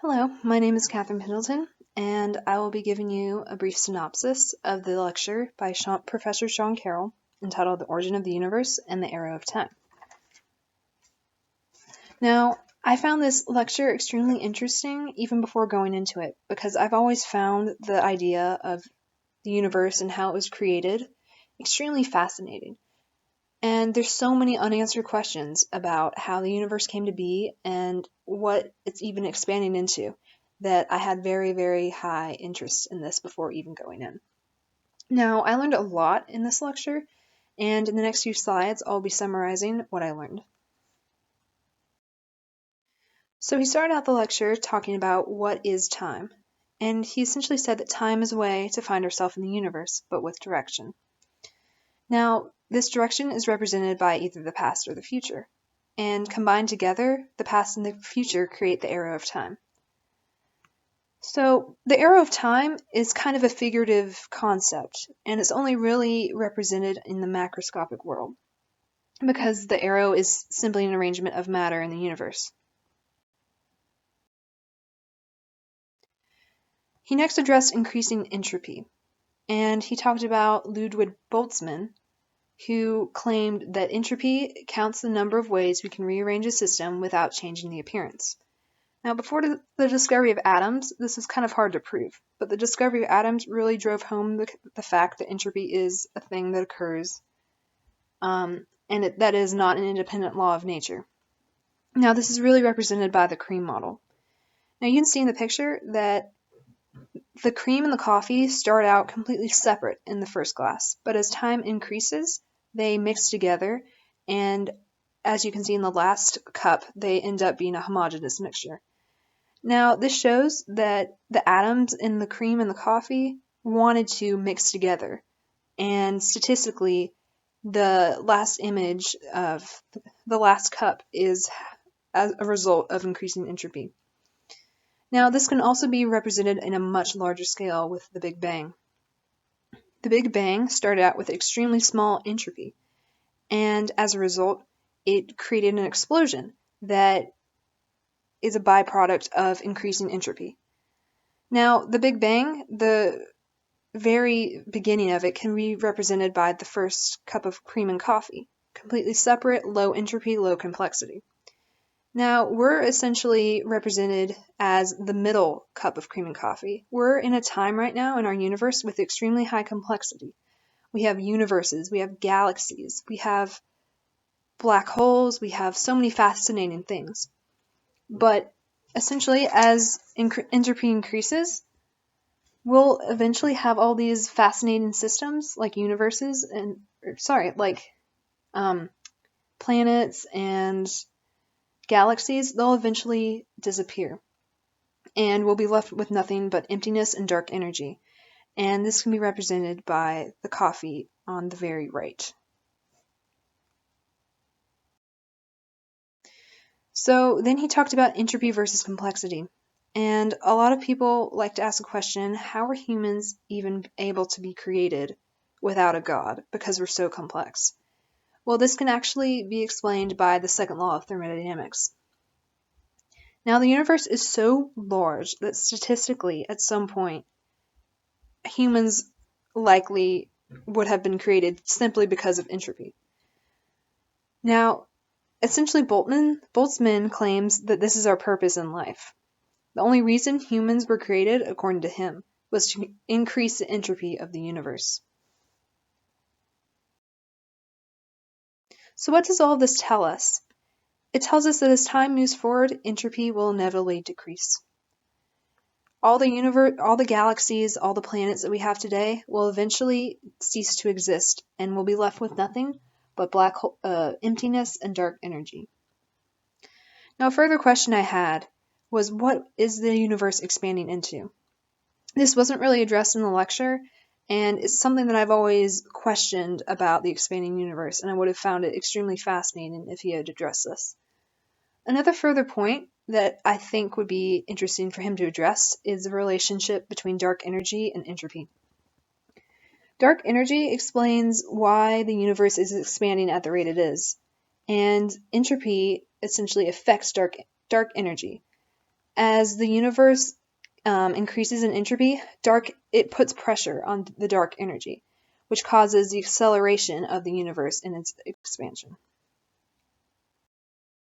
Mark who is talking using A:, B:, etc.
A: Hello, my name is Catherine Pendleton, and I will be giving you a brief synopsis of the lecture by Professor Sean Carroll entitled The Origin of the Universe and the Arrow of Time. Now, I found this lecture extremely interesting even before going into it because I've always found the idea of the universe and how it was created extremely fascinating. And there's so many unanswered questions about how the universe came to be and what it's even expanding into that I had very, very high interest in this before even going in. Now, I learned a lot in this lecture, and in the next few slides, I'll be summarizing what I learned. So he started out the lecture talking about what is time, and he essentially said that time is a way to find ourselves in the universe, but with direction. Now, this direction is represented by either the past or the future, and combined together, the past and the future create the arrow of time. So, the arrow of time is kind of a figurative concept, and it's only really represented in the macroscopic world, because the arrow is simply an arrangement of matter in the universe. He next addressed increasing entropy, and he talked about Ludwig Boltzmann, who claimed that entropy counts the number of ways we can rearrange a system without changing the appearance. Now, before the discovery of atoms, this is kind of hard to prove, but the discovery of atoms really drove home the fact that entropy is a thing that occurs, and that is not an independent law of nature. Now, this is really represented by the cream model. Now, you can see in the picture that the cream and the coffee start out completely separate in the first glass, but as time increases, they mix together, and as you can see in the last cup, they end up being a homogeneous mixture. Now, this shows that the atoms in the cream and the coffee wanted to mix together, and statistically, the last image of the last cup is as a result of increasing entropy. Now, this can also be represented in a much larger scale with the Big Bang. The Big Bang started out with extremely small entropy, and as a result, it created an explosion that is a byproduct of increasing entropy. Now, the Big Bang, the very beginning of it, can be represented by the first cup of cream and coffee, completely separate, low entropy, low complexity. Now, we're essentially represented as the middle cup of cream and coffee. We're in a time right now in our universe with extremely high complexity. We have universes, we have galaxies, we have black holes, we have so many fascinating things. But essentially, as entropy increases, we'll eventually have all these fascinating systems like universes and, planets and galaxies. They'll eventually disappear, and we'll be left with nothing but emptiness and dark energy. And this can be represented by the coffee on the very right. So then he talked about entropy versus complexity. And a lot of people like to ask the question, how are humans even able to be created without a god because we're so complex? Well, this can actually be explained by the second law of thermodynamics. Now, the universe is so large that statistically, at some point, humans likely would have been created simply because of entropy. Now, essentially, Boltzmann claims that this is our purpose in life. The only reason humans were created, according to him, was to increase the entropy of the universe. So what does all this tell us? It tells us that as time moves forward, entropy will inevitably decrease. All the galaxies, all the planets that we have today will eventually cease to exist, and we'll be left with nothing but black hole, emptiness and dark energy. Now, a further question I had was, what is the universe expanding into? This wasn't really addressed in the lecture, and it's something that I've always questioned about the expanding universe, and I would have found it extremely fascinating if he had addressed this. Another further point that I think would be interesting for him to address is the relationship between dark energy and entropy. Dark energy explains why the universe is expanding at the rate it is, and entropy essentially affects dark energy. As the universe increases in entropy, it puts pressure on the dark energy, which causes the acceleration of the universe in its expansion.